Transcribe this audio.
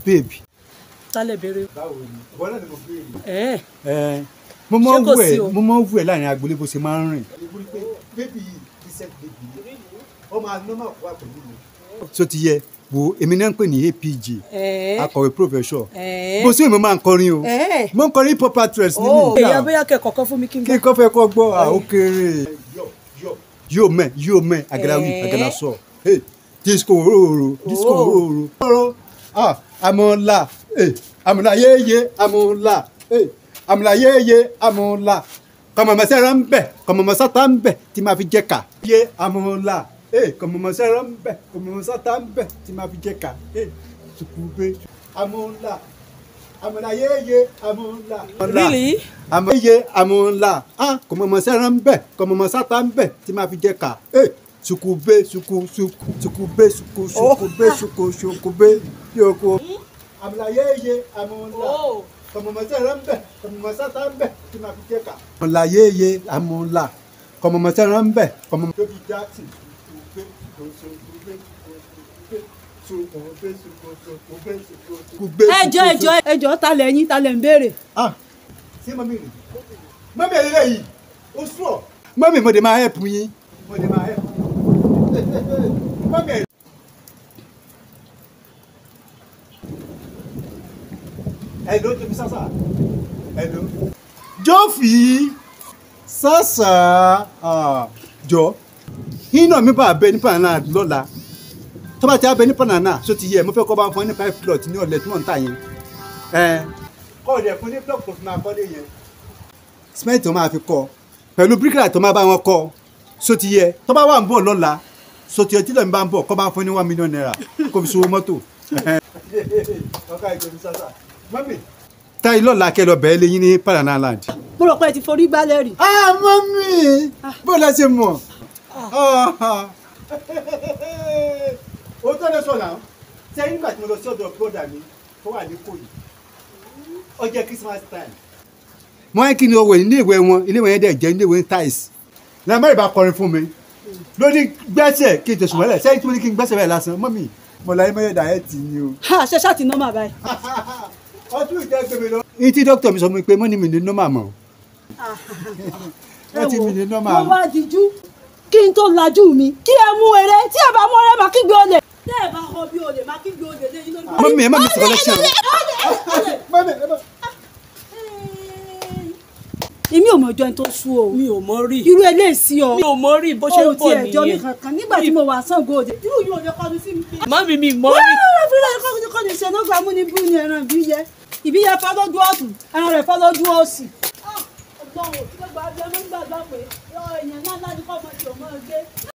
baby. Tálẹ̀ béèrè. Báwo ni? Bọ́lá ni mo béèrè. Mo máa ń wú ẹ̀ láàrin agbolé bó ṣe máa ń rìn. Baby yìí decent baby. Ó máa normal kó wà pẹ̀lú mi. So ti yẹ wo èmi náà ń pè ní APG akọ̀wé professor bó sì mo máa ń kọrin o mo ń kọrin hip hop actress ní mi. ìyá bóyá kẹ́kọ̀ọ́ kan fún mi kí n gbọ́. kí n kọ́ fẹ́ kọ́ gbọ́ ó kéré. yóò mẹ́ àgàdà sọ disco òróró àmọ́là àmọ́là yéye àmọ́là kọ̀mọ̀mọ́sẹ́rọ̀ ń bẹ̀ kọ̀mọ̀mọ́sátá ń bẹ̀ tí máa fi jẹ́ ká yé àmọ́là. Kọ̀mọ̀mọ́sẹ́rọ̀ ń bẹ̀ kọ̀mọ̀mọ́sátá ń bẹ̀ tí máa fi jẹ́ ká sùkúrúbé àmọ́là yéye àmọ́là. Really? Yéye àmọ́là kọ̀mọ̀mọ́sẹ́rọ̀ ń bẹ̀ kọ̀mọ̀mọ́sátá ń bẹ̀ tí máa fi jẹ́ ká sùkúrúbé sùkúrúbé yòókù. Àmọ́là yéye àmọ́là kọ̀mọ̀mọ́sẹ́rọ̀ ń bẹ̀ kọ̀mọ̀mọ́sátá ń bẹ̀ tí máa fi jẹ́ ká. Àmọ́là yéye àmọ́là kọ̀mọ̀mọ́sẹ́rọ̀ ń bẹ̀ kọ̀mọ̀mọ́sátá ẹjọ́ ta lẹ́yìn ta lẹ́ ń béèrè. ṣé mọ́mí rè mọ́mí rè lẹ́yìn ó sùọ́. mọ́mí mo dé máa help yín mọ́mí rè. ẹ̀lò tóbi sásà ẹ̀lò. jọ́fì sásà jọ iná mi bá abẹ ní panana lọ́la tó bá ti abẹ ní panana so ti yẹ mo fẹ́ kọ́ bá ń fún ní 5 plot ní ọ̀lẹ́ tí wọ́n ń tà yẹn kọ́ ọ̀dẹ̀ fún ní block tó fi máa kọ́lé yẹn cement tó máa fi kọ́ pẹ̀lú bricklayer tó máa bá wọn kọ́ so ti yẹ tó bá wà ń bọ̀ lọ́la so ti yẹ tí lọ́ọ̀ mi bá ń bọ̀ kọ́ bá ń fún ní 1 million naira kó fi sowó mọ́tò. ọkọ ìjọba sásà mọ́mì táyì lọ́la kẹ́ lọ bẹ̀ẹ́ lẹ́yìn ní panana land. mo rò pé ẹ ti forí gbálẹ̀ rí. mọ́mì bó la ṣe mọ̀ o tó lè sọ náà sẹ́yìn nígbà tí mo lọ sí ọ̀dọ̀ broda mi tó wà ní Ìkòyí ó jẹ́ Christmas time. mo ń kí ni owó iléèwé wọn iléèwé yẹn dẹ̀ jẹ́ iléèwé tiles ní amẹ́rì bá kọrin fún mi lóní gbẹ́sẹ̀ kí n tẹ̀sùn mọ́lẹ̀ sẹ́yìn tí mo ní kí n gbẹ́sẹ̀ bẹ́ẹ̀ lásán mọ́mì mo láyé mọ́yẹ́ dàẹ́tì ni o. ṣe ṣáàtì nọ́mà báyìí. ọdún ìjẹ́ gbé mi lọ. ní tí dókítà mi sọ fún mi pé mo ní mi ní nọ́mà mọ́. ẹ wo mo wá dijú kí n tó lajú mi kí ẹ mú eré tí ẹ bá mú eré máa kígbe olè. tẹ́ ẹ bá họ bí olè máa kígbe olè lé yín lórí. mọ́mí ẹ má mi sọ̀rọ̀ lẹ́sẹ̀ o. èmi ò mọ ọjọ́ ẹni tó sú o. mi ò mọ rí. irú eléyìí o. mi ò mọ rí bó ṣe ń bọ̀ nìyẹn. o ti ẹjọ́ mi kankan nígbà tí mo wà Ṣàngó Òde. irú yìí ò lè kọ́ni sí mi. mọ́mí mi mọ rí. wọ́n fi lọ́ọ́ kọ́ni ṣe lọ́gbà mú ní bú ni ẹran ìbíyẹ. ìbíyẹ fọ́ lójú ọ̀tún ẹran rẹ̀ fọ́ lójú òsì. ọgbọ́n ò tí gbogbo abiyamọ ń gbàgbọ́ pé èèyàn náà láti kọ́ ọmọ tí ò mọ́ ọ gbé.